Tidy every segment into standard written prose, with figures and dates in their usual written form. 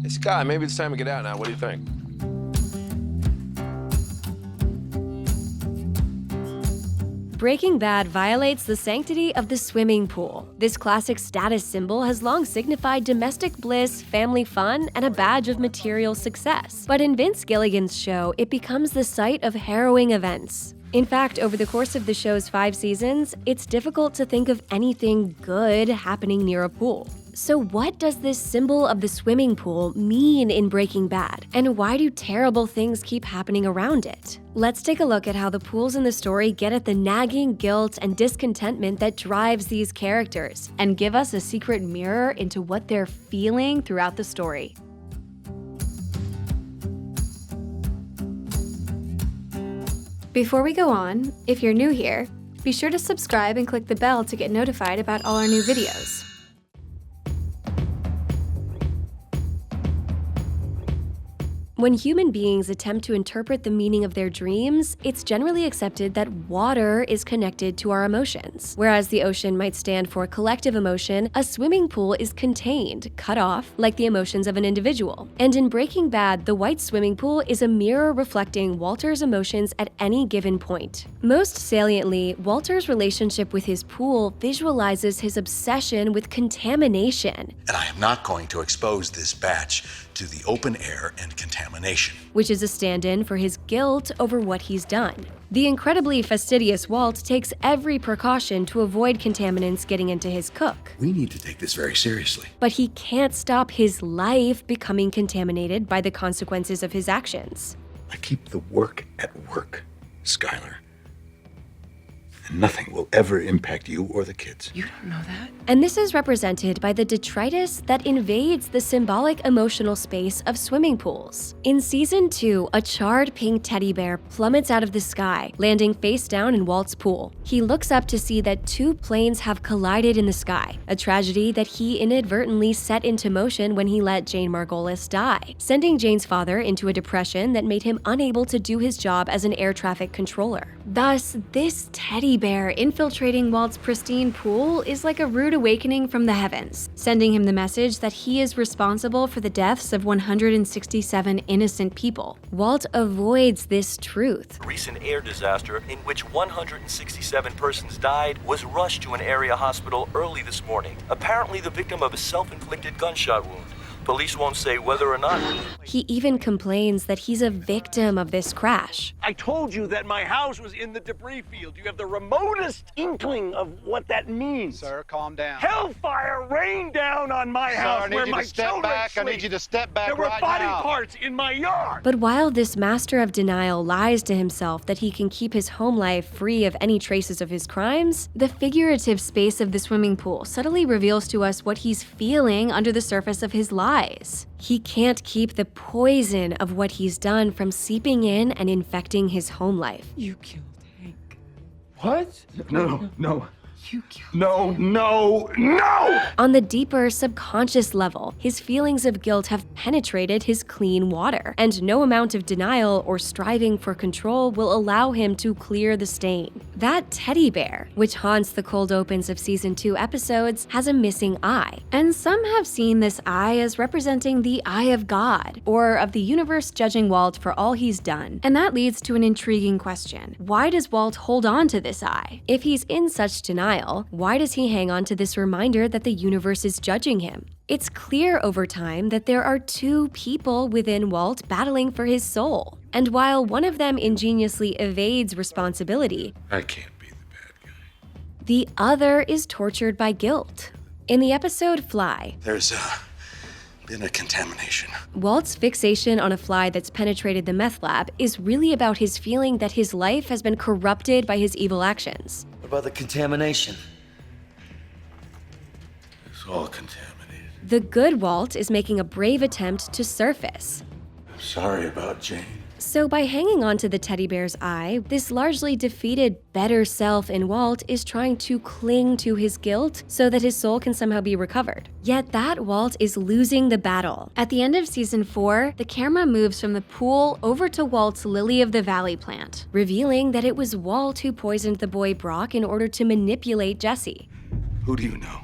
Hey, Scott, maybe it's time to get out now. What do you think? Breaking Bad violates the sanctity of the swimming pool. This classic status symbol has long signified domestic bliss, family fun, and a badge of material success. But in Vince Gilligan's show, it becomes the site of harrowing events. In fact, over the course of the show's 5 seasons, it's difficult to think of anything good happening near a pool. So what does this symbol of the swimming pool mean in Breaking Bad? And why do terrible things keep happening around it? Let's take a look at how the pools in the story get at the nagging guilt and discontentment that drives these characters, and give us a secret mirror into what they're feeling throughout the story. Before we go on, if you're new here, be sure to subscribe and click the bell to get notified about all our new videos. When human beings attempt to interpret the meaning of their dreams, it's generally accepted that water is connected to our emotions. Whereas the ocean might stand for collective emotion, a swimming pool is contained, cut off, like the emotions of an individual. And in Breaking Bad, the white swimming pool is a mirror reflecting Walter's emotions at any given point. Most saliently, Walter's relationship with his pool visualizes his obsession with contamination. And I am not going to expose this batch to the open air and contamination. Which is a stand-in for his guilt over what he's done. The incredibly fastidious Walt takes every precaution to avoid contaminants getting into his cook. We need to take this very seriously. But he can't stop his life becoming contaminated by the consequences of his actions. I keep the work at work, Skylar. And nothing will ever impact you or the kids. You don't know that? And this is represented by the detritus that invades the symbolic emotional space of swimming pools. In Season 2, a charred pink teddy bear plummets out of the sky, landing face down in Walt's pool. He looks up to see that 2 planes have collided in the sky, a tragedy that he inadvertently set into motion when he let Jane Margolis die, sending Jane's father into a depression that made him unable to do his job as an air traffic controller. Thus, this teddy bear infiltrating Walt's pristine pool is like a rude awakening from the heavens, sending him the message that he is responsible for the deaths of 167 innocent people. Walt avoids this truth. A recent air disaster in which 167 persons died was rushed to an area hospital early this morning, apparently the victim of a self-inflicted gunshot wound. Police won't say whether or not. He even complains that he's a victim of this crash. I told you that my house was in the debris field. You have the remotest inkling of what that means. Sir, calm down. Hellfire rained down on my house where my children sleep. I need you to step back There were right body now. parts in my yard. But while this master of denial lies to himself that he can keep his home life free of any traces of his crimes, the figurative space of the swimming pool subtly reveals to us what he's feeling under the surface of his lies. He can't keep the poison of what he's done from seeping in and infecting his home life. You killed Hank. What? No. You killed No! On the deeper subconscious level, his feelings of guilt have penetrated his clean water, and no amount of denial or striving for control will allow him to clear the stain. That teddy bear, which haunts the cold opens of Season 2 episodes, has a missing eye. And some have seen this eye as representing the eye of God, or of the universe judging Walt for all he's done. And that leads to an intriguing question. Why does Walt hold on to this eye? If he's in such denial, why does he hang on to this reminder that the universe is judging him? It's clear over time that there are 2 people within Walt battling for his soul. And while one of them ingeniously evades responsibility, I can't be the bad guy. the other is tortured by guilt. In the episode Fly, There's been a contamination. Walt's fixation on a fly that's penetrated the meth lab is really about his feeling that his life has been corrupted by his evil actions. What about the contamination? It's all contaminated. The good Walt is making a brave attempt to surface. I'm sorry about Jane. So by hanging on to the teddy bear's eye, this largely defeated better self in Walt is trying to cling to his guilt so that his soul can somehow be recovered. Yet that Walt is losing the battle. At the end of Season 4, the camera moves from the pool over to Walt's Lily of the Valley plant, revealing that it was Walt who poisoned the boy Brock in order to manipulate Jesse. Who do you know?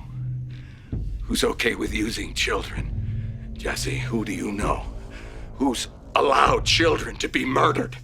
Who's okay with using children? Jesse, who do you know? Who's allowed children to be murdered?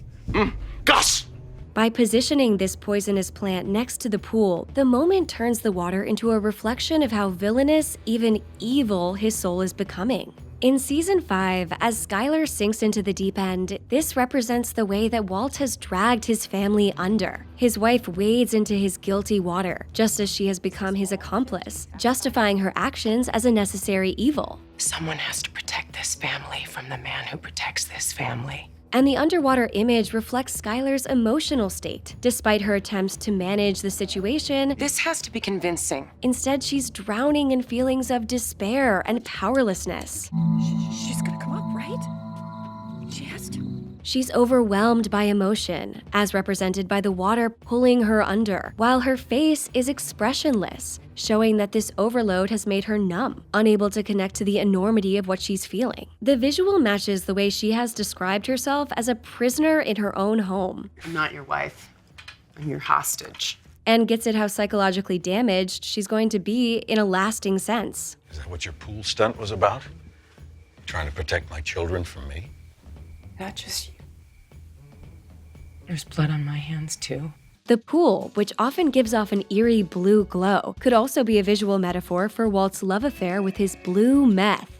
Gus! By positioning this poisonous plant next to the pool, the moment turns the water into a reflection of how villainous, even evil, his soul is becoming. In Season 5, as Skylar sinks into the deep end, this represents the way that Walt has dragged his family under. His wife wades into his guilty water, just as she has become his accomplice, justifying her actions as a necessary evil. Someone has to protect this family from the man who protects this family. And the underwater image reflects Skylar's emotional state. Despite her attempts to manage the situation, This has to be convincing. instead she's drowning in feelings of despair and powerlessness. She's gonna come up, right? She has to. She's overwhelmed by emotion, as represented by the water pulling her under, while her face is expressionless, showing that this overload has made her numb, unable to connect to the enormity of what she's feeling. The visual matches the way she has described herself as a prisoner in her own home, I'm not your wife. I'm your hostage. and gets at how psychologically damaged she's going to be in a lasting sense. Is that what your pool stunt was about? Trying to protect my children from me? Not just you. There's blood on my hands, too. The pool, which often gives off an eerie blue glow, could also be a visual metaphor for Walt's love affair with his blue meth.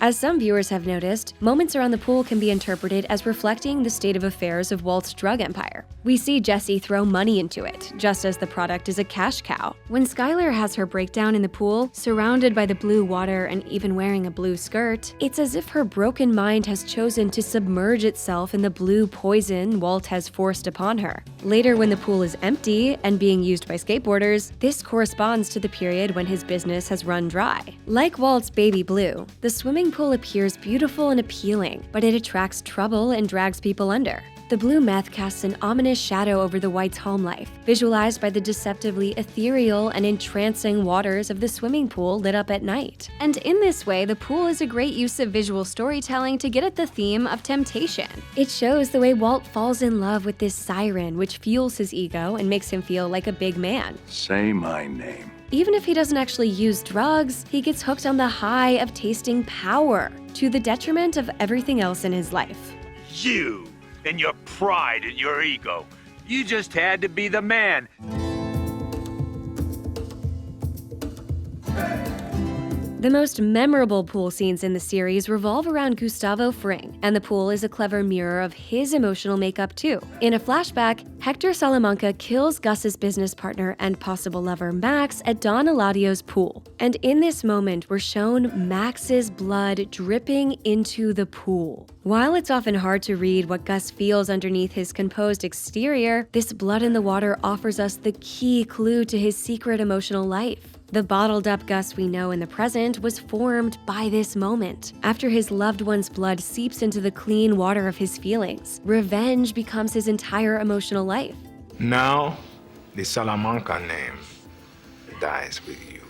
As some viewers have noticed, moments around the pool can be interpreted as reflecting the state of affairs of Walt's drug empire. We see Jesse throw money into it, just as the product is a cash cow. When Skylar has her breakdown in the pool, surrounded by the blue water and even wearing a blue skirt, it's as if her broken mind has chosen to submerge itself in the blue poison Walt has forced upon her. Later, when the pool is empty and being used by skateboarders, this corresponds to the period when his business has run dry. Like Walt's baby blue, the swimming pool appears beautiful and appealing, but it attracts trouble and drags people under. The blue meth casts an ominous shadow over the white's home life, visualized by the deceptively ethereal and entrancing waters of the swimming pool lit up at night. And in this way, the pool is a great use of visual storytelling to get at the theme of temptation. It shows the way Walt falls in love with this siren, which fuels his ego and makes him feel like a big man. Say my name. Even if he doesn't actually use drugs, he gets hooked on the high of tasting power, to the detriment of everything else in his life. You and your pride and your ego. You just had to be the man. The most memorable pool scenes in the series revolve around Gustavo Fring, and the pool is a clever mirror of his emotional makeup too. In a flashback, Hector Salamanca kills Gus's business partner and possible lover Max at Don Eladio's pool. And in this moment, we're shown Max's blood dripping into the pool. While it's often hard to read what Gus feels underneath his composed exterior, this blood in the water offers us the key clue to his secret emotional life. The bottled-up Gus we know in the present was formed by this moment. After his loved one's blood seeps into the clean water of his feelings, revenge becomes his entire emotional life. Now, the Salamanca name dies with you.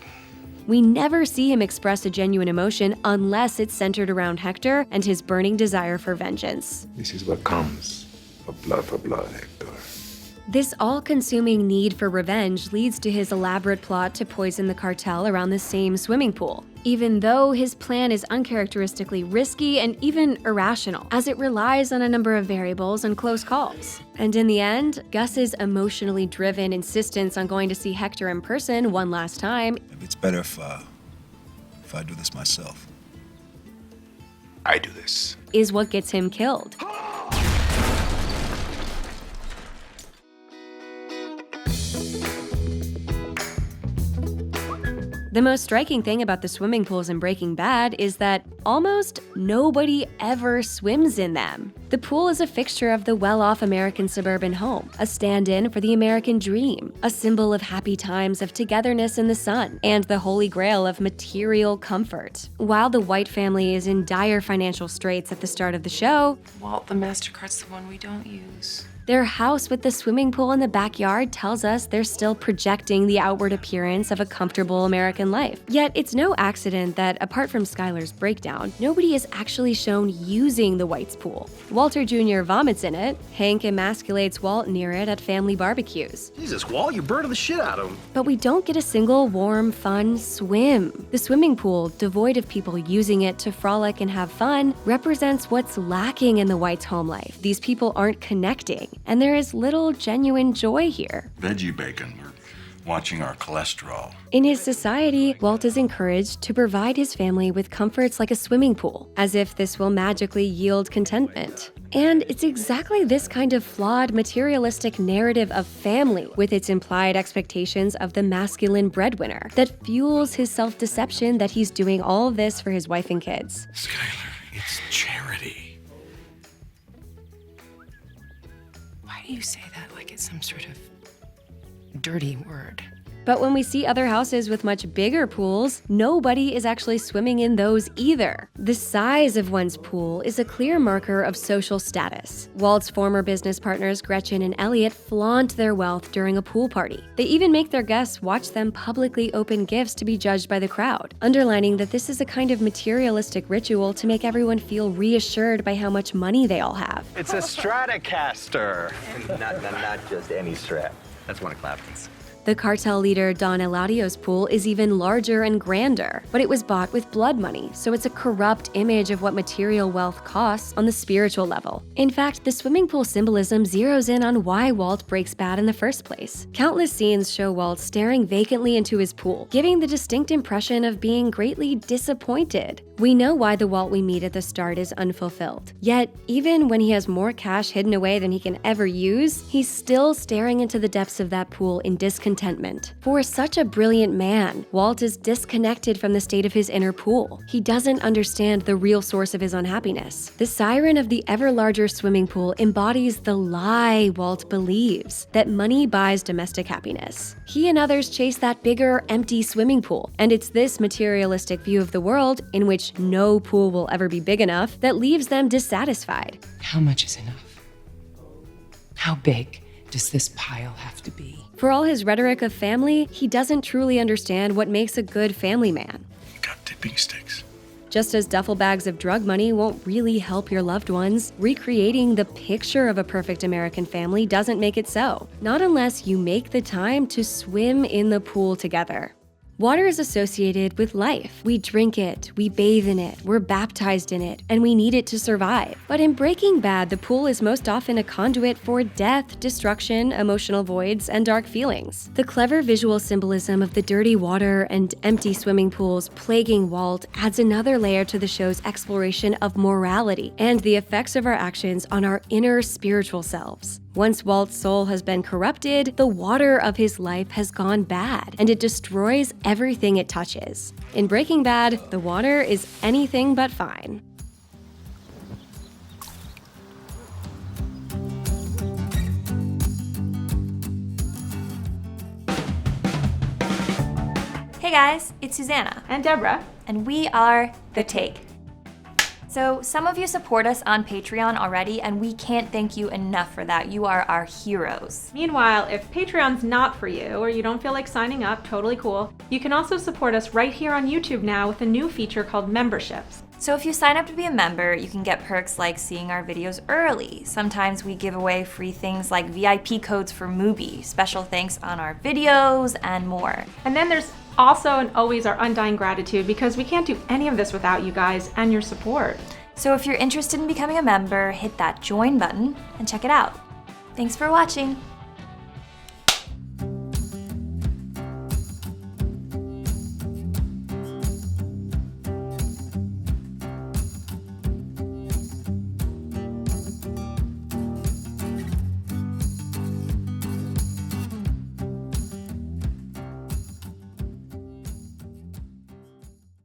We never see him express a genuine emotion unless it's centered around Hector and his burning desire for vengeance. This is what comes for blood, Hector. This all-consuming need for revenge leads to his elaborate plot to poison the cartel around the same swimming pool, even though his plan is uncharacteristically risky and even irrational, as it relies on a number of variables and close calls. And in the end, Gus's emotionally driven insistence on going to see Hector in person one last time Maybe it's better if I do this myself. I do this. is what gets him killed. The most striking thing about the swimming pools in Breaking Bad is that almost nobody ever swims in them. The pool is a fixture of the well-off American suburban home, a stand-in for the American dream, a symbol of happy times of togetherness in the sun, and the holy grail of material comfort. While the White family is in dire financial straits at the start of the show, Walt, the MasterCard's the one we don't use. Their house with the swimming pool in the backyard tells us they're still projecting the outward appearance of a comfortable American life. Yet it's no accident that, apart from Skylar's breakdown, nobody is actually shown using the White's pool. Walter Jr. vomits in it, Hank emasculates Walt near it at family barbecues. Jesus, Walt, you burned the shit out of him. But we don't get a single warm, fun swim. The swimming pool, devoid of people using it to frolic and have fun, represents what's lacking in the White's home life. These people aren't connecting, and there is little genuine joy here. Veggie bacon. We're watching our cholesterol. In his society, Walt is encouraged to provide his family with comforts like a swimming pool, as if this will magically yield contentment. And it's exactly this kind of flawed, materialistic narrative of family, with its implied expectations of the masculine breadwinner, that fuels his self-deception that he's doing all of this for his wife and kids. Skylar, it's charity. Why do you say that like it's some sort of dirty word? But when we see other houses with much bigger pools, nobody is actually swimming in those either. The size of one's pool is a clear marker of social status. Walt's former business partners Gretchen and Elliot flaunt their wealth during a pool party. They even make their guests watch them publicly open gifts to be judged by the crowd, underlining that this is a kind of materialistic ritual to make everyone feel reassured by how much money they all have. It's a Stratocaster. not just any Strat. That's one of Clapton's. The cartel leader Don Eladio's pool is even larger and grander, but it was bought with blood money, so it's a corrupt image of what material wealth costs on the spiritual level. In fact, the swimming pool symbolism zeroes in on why Walt breaks bad in the first place. Countless scenes show Walt staring vacantly into his pool, giving the distinct impression of being greatly disappointed. We know why the Walt we meet at the start is unfulfilled. Yet, even when he has more cash hidden away than he can ever use, he's still staring into the depths of that pool in discontentment. For such a brilliant man, Walt is disconnected from the state of his inner pool. He doesn't understand the real source of his unhappiness. The siren of the ever larger swimming pool embodies the lie Walt believes, that money buys domestic happiness. He and others chase that bigger, empty swimming pool, and it's this materialistic view of the world, in which no pool will ever be big enough, that leaves them dissatisfied. How much is enough? How big does this pile have to be? For all his rhetoric of family, he doesn't truly understand what makes a good family man. You got tipping sticks. Just as duffel bags of drug money won't really help your loved ones, recreating the picture of a perfect American family doesn't make it so. Not unless you make the time to swim in the pool together. Water is associated with life. We drink it, we bathe in it, we're baptized in it, and we need it to survive. But in Breaking Bad, the pool is most often a conduit for death, destruction, emotional voids, and dark feelings. The clever visual symbolism of the dirty water and empty swimming pools plaguing Walt adds another layer to the show's exploration of morality and the effects of our actions on our inner spiritual selves. Once Walt's soul has been corrupted, the water of his life has gone bad, and it destroys everything it touches. In Breaking Bad, the water is anything but fine. Hey guys, it's Susanna. And Deborah. And we are The Take. So some of you support us on Patreon already, and we can't thank you enough for that. You are our heroes. Meanwhile, if Patreon's not for you, or you don't feel like signing up, totally cool, you can also support us right here on YouTube now with a new feature called Memberships. So if you sign up to be a member, you can get perks like seeing our videos early. Sometimes we give away free things like VIP codes for Mubi, special thanks on our videos, and more. And then there's also and always our undying gratitude, because we can't do any of this without you guys and your support. So if you're interested in becoming a member, hit that join button and check it out. Thanks for watching.